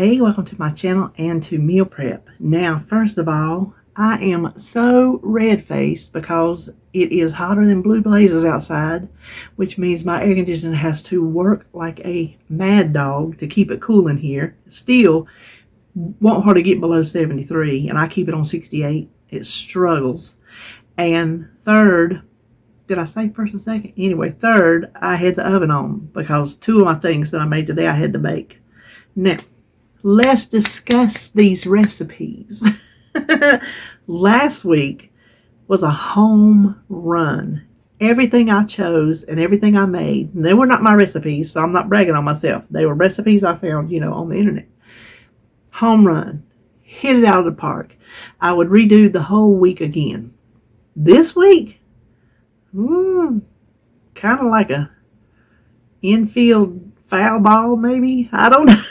Hey, welcome to my channel and to Meal Prep. Now, first of all, I am so red-faced because it is hotter than blue blazes outside, which means my air conditioner has to work like a mad dog to keep it cool in here. Still, won't hardly get below 73, and I keep it on 68. It struggles. And third, did I say first and second? Anyway, third, I had the oven on because two of my things that I made today I had to bake. Now, let's discuss these recipes. Last week was a home run. Everything I chose and everything I made, they were not my recipes, so I'm not bragging on myself. They were recipes I found, on the internet. Home run. Hit it out of the park. I would redo the whole week again. This week, kind of like a infield foul ball, maybe. I don't know.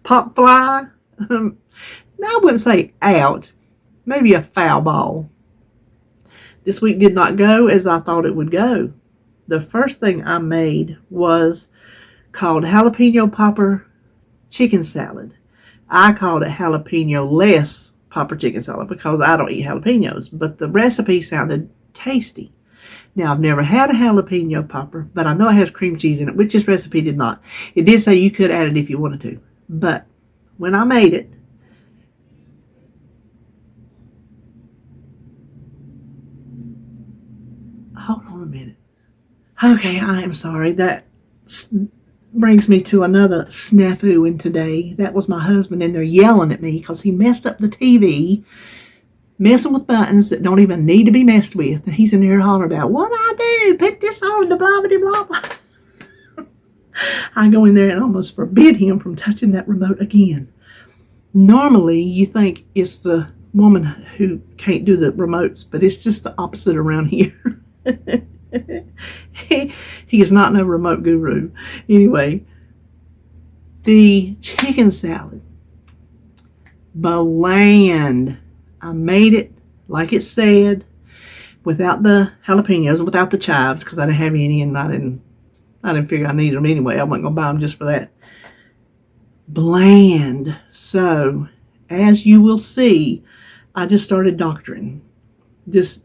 Pop fly. I wouldn't say out. Maybe a foul ball. This week did not go as I thought it would go. The first thing I made was called jalapeno popper chicken salad. I called it jalapeno-less popper chicken salad because I don't eat jalapenos, but the recipe sounded tasty. Now, I've never had a jalapeno popper, but I know it has cream cheese in it, which this recipe did not. It did say you could add it if you wanted to, but when I made it, hold on a minute. Okay, I am sorry. That brings me to another snafu in today. That was my husband in there yelling at me because he messed up the TV, messing with buttons that don't even need to be messed with. And he's in there hollering about, what I do? Put this on the blah, blah, blah, blah. I go in there and almost forbid him from touching that remote again. Normally, you think it's the woman who can't do the remotes, but it's just the opposite around here. He is not no remote guru. Anyway, the chicken salad, bland. I made it like it said, without the jalapenos and without the chives because I didn't have any, and I didn't figure I needed them anyway. I wasn't gonna buy them just for that. Bland. So, as you will see, I just started doctoring, just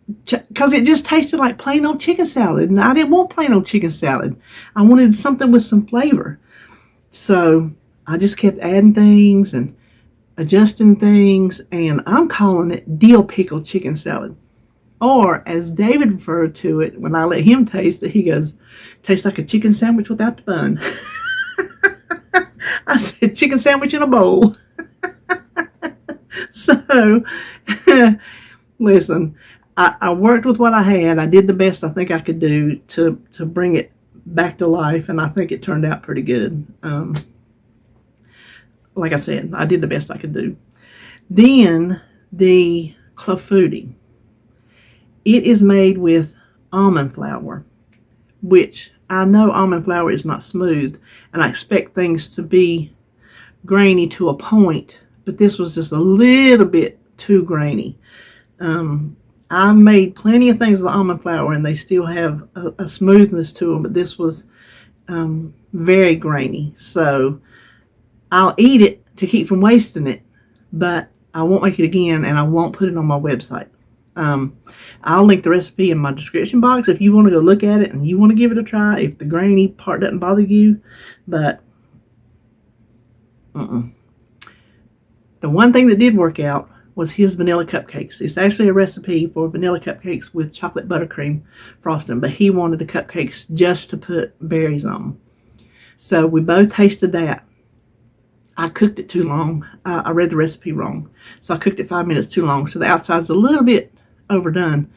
because it just tasted like plain old chicken salad, and I didn't want plain old chicken salad. I wanted something with some flavor. So I just kept adding things and adjusting things, and I'm calling it Dill Pickle chicken salad. Or, as David referred to it, when I let him taste it, he goes, tastes like a chicken sandwich without the bun. I said, chicken sandwich in a bowl. So, listen, I worked with what I had. I did the best I think I could do to bring it back to life, and I think it turned out pretty good. Like I said, I did the best I could do. Then, the clafoutis. It is made with almond flour, which I know almond flour is not smooth, and I expect things to be grainy to a point, but this was just a little bit too grainy. I made plenty of things with almond flour, and they still have a smoothness to them, but this was very grainy. So I'll eat it to keep from wasting it, but I won't make it again, and I won't put it on my website. I'll link the recipe in my description box if you want to go look at it and you want to give it a try, if the grainy part doesn't bother you. But the one thing that did work out was his vanilla cupcakes. It's actually a recipe for vanilla cupcakes with chocolate buttercream frosting, but he wanted the cupcakes just to put berries on. So we both tasted that. I cooked it too long. I read the recipe wrong. So I cooked it 5 minutes too long. So the outside's a little bit overdone.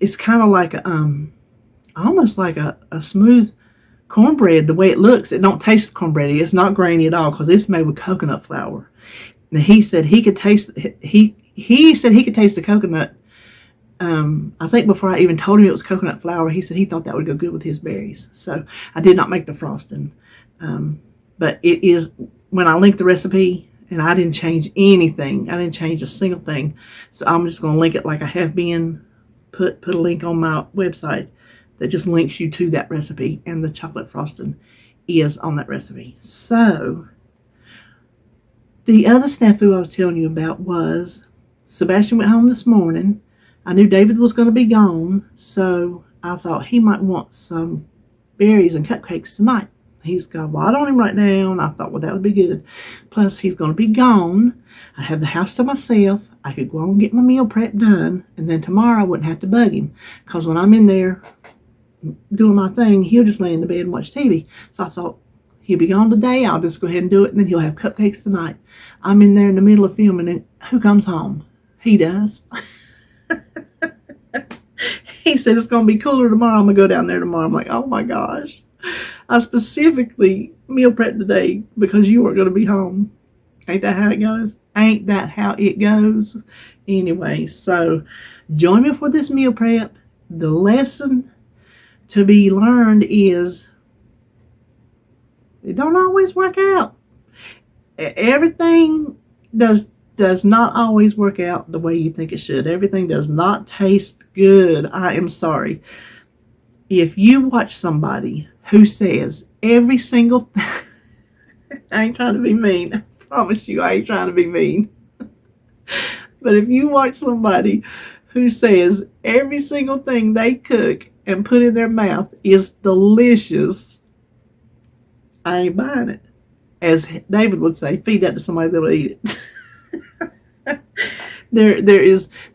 It's kind of like almost like a smooth cornbread. The way it looks, it don't taste cornbready. It's not grainy at all because it's made with coconut flour. And he said he could taste. He said he could taste the coconut. I think before I even told him it was coconut flour, he said he thought that would go good with his berries. So I did not make the frosting, but it is. When I linked the recipe, and I didn't change anything. I didn't change a single thing. So I'm just going to link it like I have been. Put a link on my website that just links you to that recipe, and the chocolate frosting is on that recipe. So the other snafu I was telling you about was Sebastian went home this morning. I knew David was going to be gone, so I thought he might want some berries and cupcakes tonight. He's got a lot on him right now, and I thought, well, that would be good. Plus, he's going to be gone. I have the house to myself. I could go and get my meal prep done, and then tomorrow I wouldn't have to bug him. Because when I'm in there doing my thing, he'll just lay in the bed and watch TV. So I thought, he'll be gone today. I'll just go ahead and do it, and then he'll have cupcakes tonight. I'm in there in the middle of filming, and who comes home? He does. He said it's going to be cooler tomorrow. I'm going to go down there tomorrow. I'm like, oh my gosh. I specifically meal prepped today because you weren't going to be home. Ain't that how it goes? Ain't that how it goes? Anyway, so join me for this meal prep. The lesson to be learned is it don't always work out. Everything does not always work out the way you think it should. Everything does not taste good. I am sorry. If you watch somebody who says every single I ain't trying to be mean. I promise you I ain't trying to be mean. But if you watch somebody who says every single thing they cook and put in their mouth is delicious, I ain't buying it. As David would say, feed that to somebody that will eat it.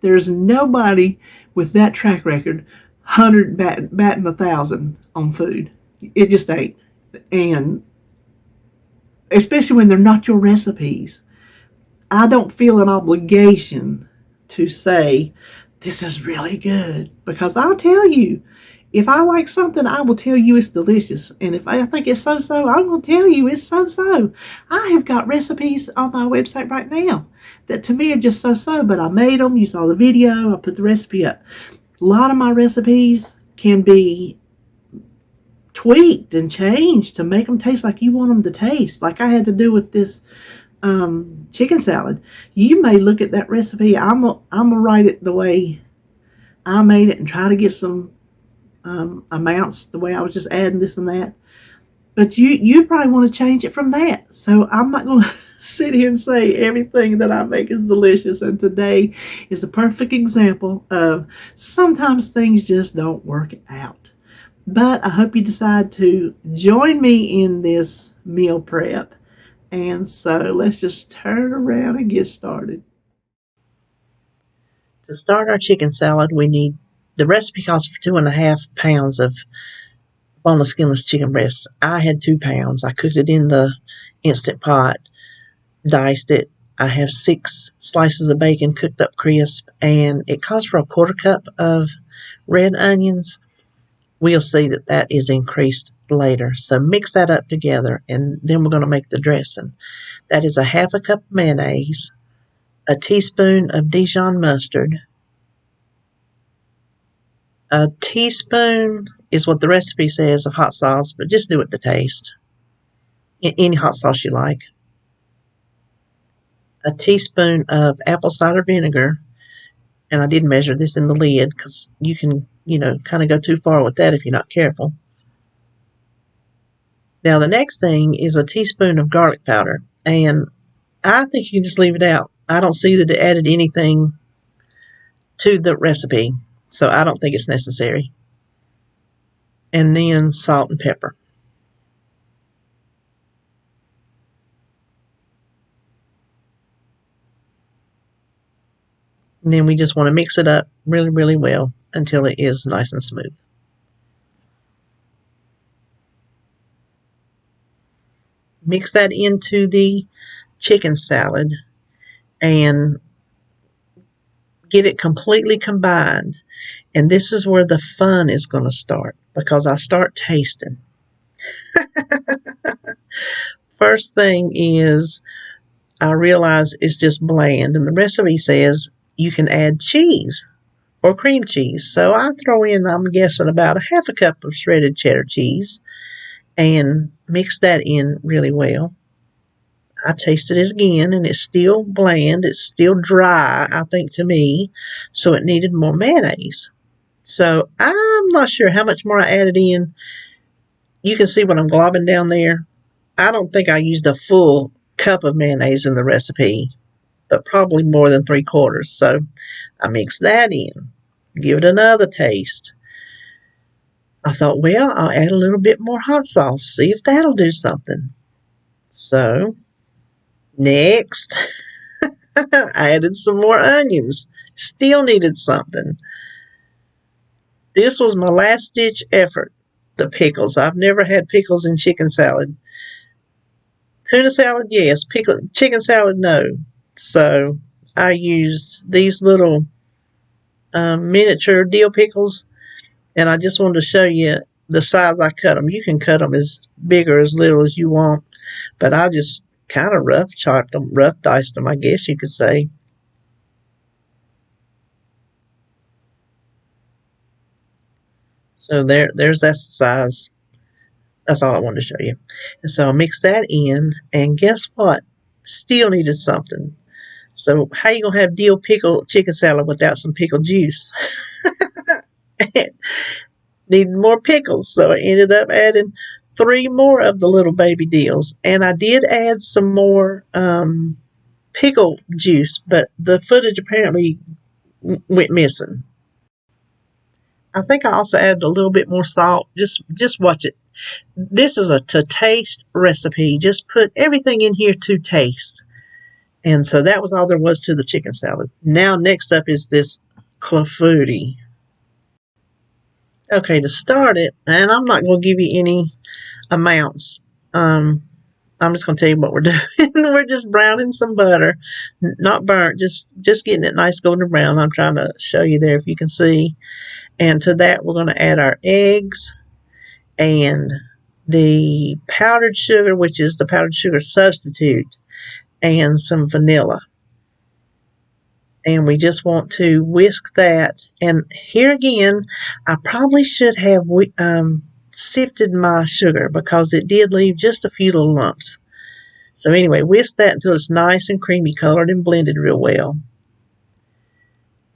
There's nobody with that track record, 100 batting 1,000 on food. It just ain't. And especially when they're not your recipes, I don't feel an obligation to say this is really good, because I'll tell you, if I like something, I will tell you it's delicious. And if I think it's so-so, I'm going to tell you it's so-so. I have got recipes on my website right now that to me are just so-so, but I made them. You saw the video. I put the recipe up. A lot of my recipes can be tweaked and changed to make them taste like you want them to taste, like I had to do with this chicken salad. You may look at that recipe. I'm gonna write it the way I made it and try to get some amounts the way I was just adding this and that. But you probably want to change it from that. So I'm not going to sit here and say everything that I make is delicious. And today is a perfect example of sometimes things just don't work out. But I hope you decide to join me in this meal prep. And so let's just turn around and get started. To start our chicken salad, we need, the recipe calls for 2.5 pounds of boneless, skinless chicken breasts. I had 2 pounds. I cooked it in the Instant Pot, diced it. I have 6 slices of bacon cooked up crisp, and it calls for a 1/4 cup of red onions. We'll see that that is increased later. So mix that up together, and then we're going to make the dressing. That is a 1/2 cup of mayonnaise, a teaspoon of Dijon mustard. A teaspoon is what the recipe says of hot sauce, but just do it to taste. Any hot sauce you like. A teaspoon of apple cider vinegar, and I did measure this in the lid because you can, kind of go too far with that if you're not careful. Now the next thing is a teaspoon of garlic powder, and I think you can just leave it out. I don't see that it added anything to the recipe, so I don't think it's necessary. And then salt and pepper. And then we just want to mix it up really, really well until it is nice and smooth. Mix that into the chicken salad and get it completely combined. And this is where the fun is going to start, because I start tasting. First thing is I realize it's just bland, and the recipe says you can add cheese or cream cheese. So I throw in, I'm guessing, about a 1/2 cup of shredded cheddar cheese and mix that in really well. I tasted it again, and it's still bland. It's still dry, I think, to me. So it needed more mayonnaise. So I'm not sure how much more I added in. you can see what I'm globbing down there. I don't think I used a full cup of mayonnaise in the recipe, but probably more than 3/4. So I mixed that in, give it another taste. I thought, well, I'll add a little bit more hot sauce, see if that'll do something. So next, I added some more onions. Still needed something. This was my last ditch effort. The pickles. I've never had pickles in chicken salad. Tuna salad, yes. Chicken salad, no. So I used these little miniature dill pickles, and I just wanted to show you the size I cut them. You can cut them as big or as little as you want, but I just kind of rough diced them, I guess you could say. So there's that size. That's all I wanted to show you. And so I mixed that in, and guess what? Still needed something. So how you gonna have dill pickle chicken salad without some pickle juice? Needed more pickles, so I ended up adding 3 more of the little baby dills, and I did add some more pickle juice, but the footage apparently went missing. I think I also added a little bit more salt. Just watch it. This is a to taste recipe. Just put everything in here to taste. And so that was all there was to the chicken salad. Now next up is this clafoutis. Okay, to start it, and I'm not going to give you any amounts. I'm just going to tell you what we're doing. We're just browning some butter, not burnt, just getting it nice golden brown. I'm trying to show you there if you can see. And to that, we're going to add our eggs and the powdered sugar, which is the powdered sugar substitute, and some vanilla. And we just want to whisk that. And here again, I probably should have sifted my sugar because it did leave just a few little lumps. So anyway, whisk that until it's nice and creamy colored and blended real well.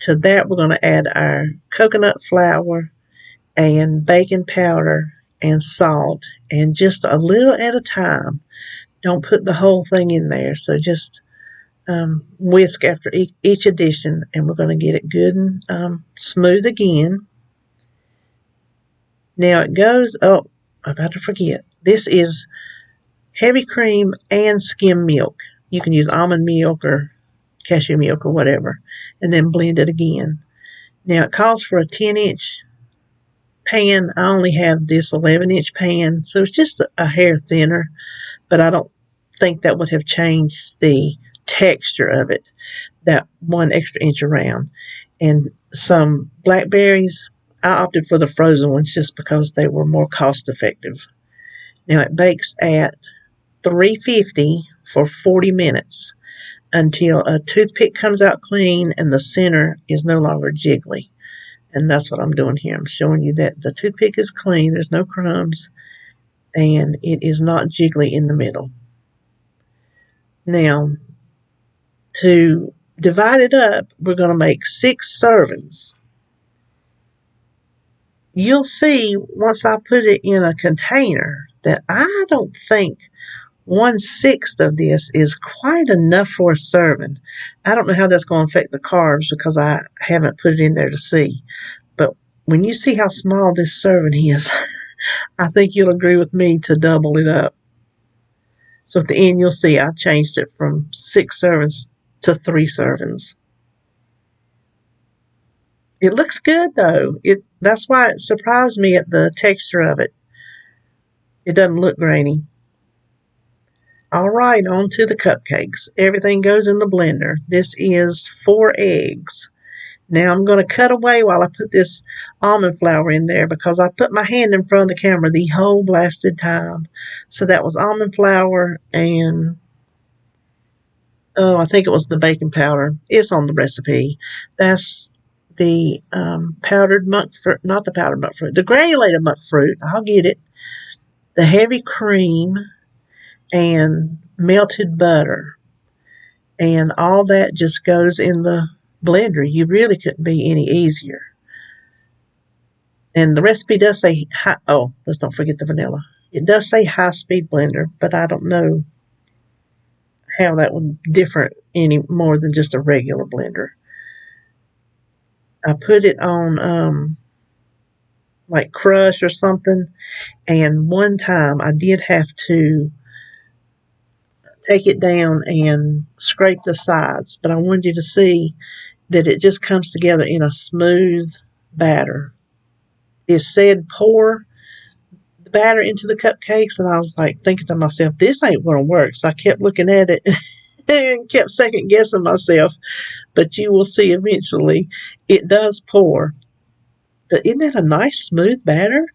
To that, we're going to add our coconut flour and baking powder and salt, and just a little at a time. Don't put the whole thing in there. So just whisk after each addition, and we're going to get it good and smooth again. Now it goes, I'm about to forget. This is heavy cream and skim milk. You can use almond milk or cashew milk or whatever, and then blend it again. Now it calls for a 10-inch pan. I only have this 11-inch pan, so it's just a hair thinner, but I don't think that would have changed the texture of it, that 1 extra inch around. And some blackberries, I opted for the frozen ones just because they were more cost effective. Now it bakes at 350 for 40 minutes until a toothpick comes out clean and the center is no longer jiggly. And that's what I'm doing here. I'm showing you that the toothpick is clean, there's no crumbs, and it is not jiggly in the middle. Now, to divide it up, we're going to make 6 servings. You'll see once I put it in a container that I don't think 1/6 of this is quite enough for a serving. I don't know how that's going to affect the carbs because I haven't put it in there to see. But when you see how small this serving is, I think you'll agree with me to double it up. So at the end, you'll see I changed it from 6 servings to 3 servings. It looks good, though. That's why it surprised me at the texture of it. It doesn't look grainy. All right, on to the cupcakes. Everything goes in the blender. This is 4 eggs. Now I'm going to cut away while I put this almond flour in there because I put my hand in front of the camera the whole blasted time. So that was almond flour and, I think it was the baking powder. It's on the recipe. That's the powdered monk fruit, not the powdered monk fruit, the granulated monk fruit. I'll get it. The heavy cream and melted butter. And all that just goes in the blender. You really couldn't be any easier. And the recipe does say, let's don't forget the vanilla. It does say high-speed blender, but I don't know how that would differ any more than just a regular blender. I put it on like crush or something, and one time I did have to take it down and scrape the sides, but I wanted you to see that it just comes together in a smooth batter. It said pour the batter into the cupcakes, and I was like thinking to myself, this ain't gonna work. So I kept looking at it and kept second guessing myself. But you will see eventually it does pour. But isn't that a nice smooth batter?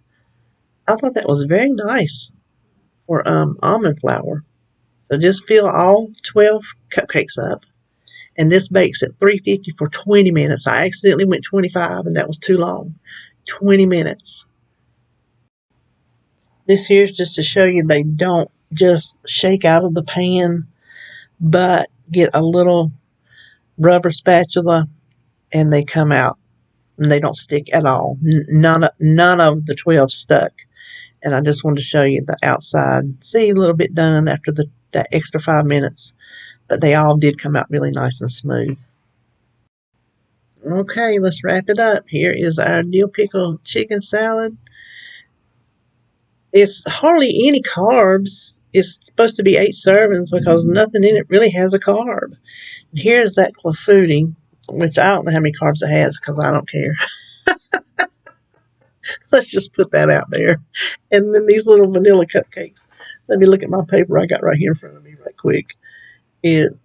I thought that was very nice for almond flour. So just fill all 12 cupcakes up. And this bakes at 350 for 20 minutes. I accidentally went 25 and that was too long. 20 minutes. This here's just to show you they don't just shake out of the pan, but get a little rubber spatula and they come out and they don't stick at all. None of the 12 stuck. And I just wanted to show you the outside. See, a little bit done after that extra 5 minutes. But they all did come out really nice and smooth. Okay, let's wrap it up. Here is our dill pickle chicken salad. It's hardly any carbs. It's supposed to be 8 servings because nothing in it really has a carb. And here's that clafoutis, which I don't know how many carbs it has because I don't care. Let's just put that out there. And then these little vanilla cupcakes. Let me look at my paper I got right here in front of me right quick. It's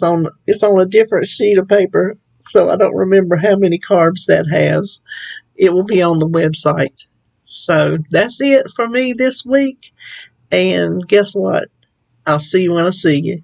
on a different sheet of paper, so I don't remember how many carbs that has. It will be on the website. So that's it for me this week. And guess what? I'll see you when I see you.